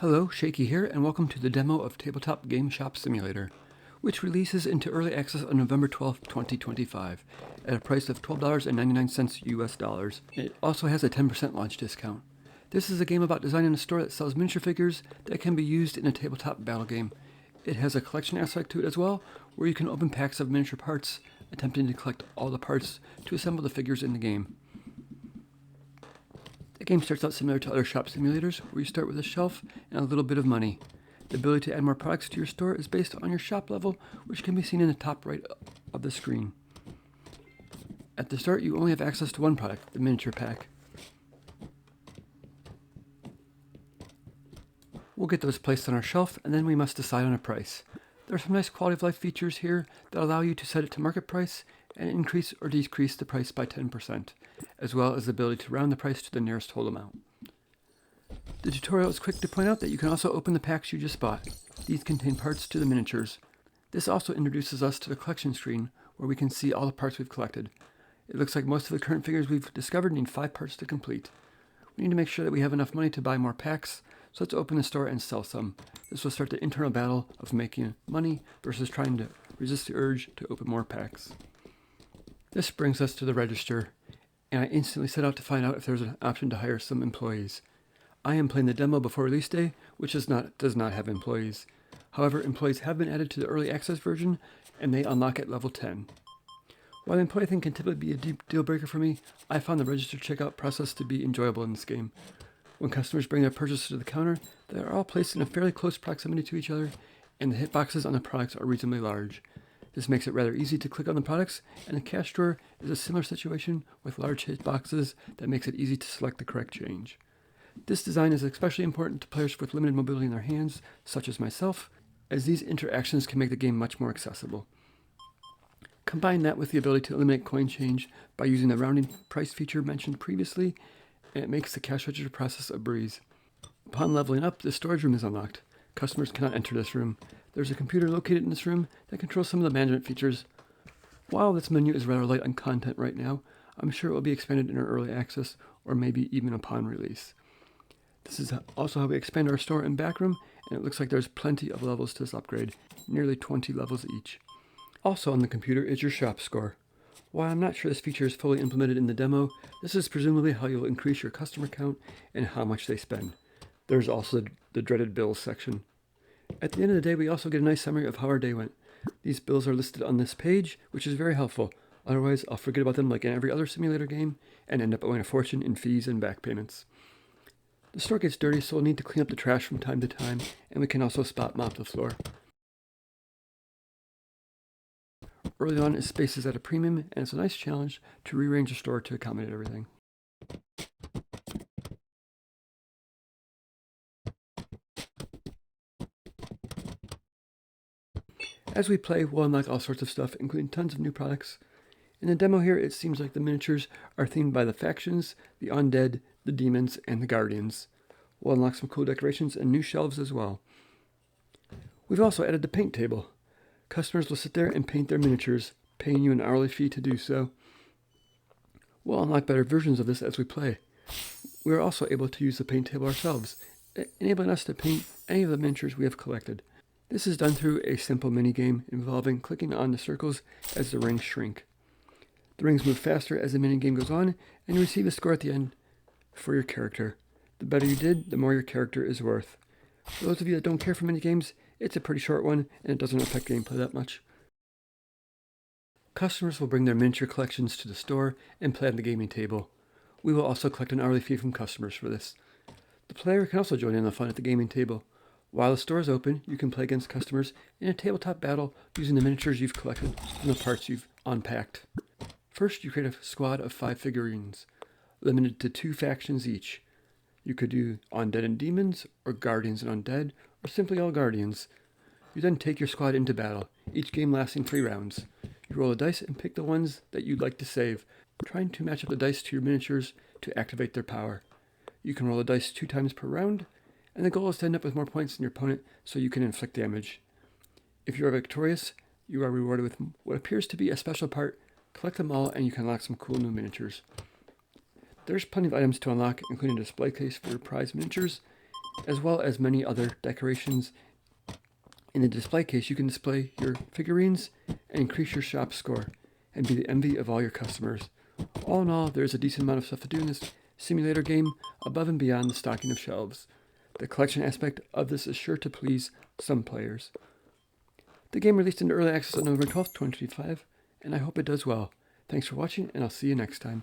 Hello, Shaky here, and welcome to the demo of Tabletop Game Shop Simulator, which releases into early access on November 12th, 2025, at a price of $12.99 US dollars. It also has a 10% launch discount. This is a game about designing a store that sells miniature figures that can be used in a tabletop battle game. It has a collection aspect to it as well, where you can open packs of miniature parts, attempting to collect all the parts to assemble the figures in the game. The game starts out similar to other shop simulators, where you start with a shelf and a little bit of money. The ability to add more products to your store is based on your shop level, which can be seen in the top right of the screen. At the start, you only have access to one product, the miniature pack. We'll get those placed on our shelf, and then we must decide on a price. There are some nice quality of life features here that allow you to set it to market price and increase or decrease the price by 10%, as well as the ability to round the price to the nearest whole amount. The tutorial is quick to point out that you can also open the packs you just bought. These contain parts to the miniatures. This also introduces us to the collection screen, where we can see all the parts we've collected. It looks like most of the current figures we've discovered need 5 parts to complete. We need to make sure that we have enough money to buy more packs, so let's open the store and sell some. This will start the internal battle of making money versus trying to resist the urge to open more packs. This brings us to the register, and I instantly set out to find out if there's an option to hire some employees. I am playing the demo before release day, which does not have employees. However, employees have been added to the early access version, and they unlock at level 10. While the employee thing can typically be a deep deal breaker for me, I found the register checkout process to be enjoyable in this game. When customers bring their purchases to the counter, they are all placed in a fairly close proximity to each other, and the hitboxes on the products are reasonably large. This makes it rather easy to click on the products, and the cash drawer is a similar situation with large hitboxes that makes it easy to select the correct change. This design is especially important to players with limited mobility in their hands, such as myself, as these interactions can make the game much more accessible. Combine that with the ability to eliminate coin change by using the rounding price feature mentioned previously, and it makes the cash register process a breeze. Upon leveling up, the storage room is unlocked. Customers cannot enter this room. There's a computer located in this room that controls some of the management features. While this menu is rather light on content right now, I'm sure it will be expanded in our early access, or maybe even upon release. This is also how we expand our store and back room, and it looks like there's plenty of levels to this upgrade, nearly 20 levels each. Also on the computer is your shop score. While I'm not sure this feature is fully implemented in the demo, this is presumably how you'll increase your customer count and how much they spend. There's also the dreaded bills section. At the end of the day, we also get a nice summary of how our day went. These bills are listed on this page, which is very helpful. Otherwise, I'll forget about them like in every other simulator game and end up owing a fortune in fees and back payments. The store gets dirty, so we'll need to clean up the trash from time to time, and we can also spot mop the floor. Early on, space is at a premium, and it's a nice challenge to rearrange the store to accommodate everything. As we play, we'll unlock all sorts of stuff, including tons of new products. In the demo here, it seems like the miniatures are themed by the factions, the undead, the demons, and the guardians. We'll unlock some cool decorations and new shelves as well. We've also added the paint table. Customers will sit there and paint their miniatures, paying you an hourly fee to do so. We'll unlock better versions of this as we play. We are also able to use the paint table ourselves, enabling us to paint any of the miniatures we have collected. This is done through a simple minigame involving clicking on the circles as the rings shrink. The rings move faster as the minigame goes on, and you receive a score at the end for your character. The better you did, the more your character is worth. For those of you that don't care for minigames, it's a pretty short one, and it doesn't affect gameplay that much. Customers will bring their miniature collections to the store and play on the gaming table. We will also collect an hourly fee from customers for this. The player can also join in the fun at the gaming table. While the store is open, you can play against customers in a tabletop battle using the miniatures you've collected and the parts you've unpacked. First, you create a squad of 5 figurines, limited to 2 factions each. You could do undead and demons, or guardians and undead, or simply all guardians. You then take your squad into battle, each game lasting 3 rounds. You roll a dice and pick the ones that you'd like to save, trying to match up the dice to your miniatures to activate their power. You can roll a dice 2 times per round, and the goal is to end up with more points than your opponent so you can inflict damage. If you are victorious, you are rewarded with what appears to be a special part. Collect them all and you can unlock some cool new miniatures. There's plenty of items to unlock, including a display case for your prize miniatures, as well as many other decorations. In the display case, you can display your figurines and increase your shop score and be the envy of all your customers. All in all, there's a decent amount of stuff to do in this simulator game above and beyond the stocking of shelves. The collection aspect of this is sure to please some players. The game released into early access on November 12th, 2025, and I hope it does well. Thanks for watching, and I'll see you next time.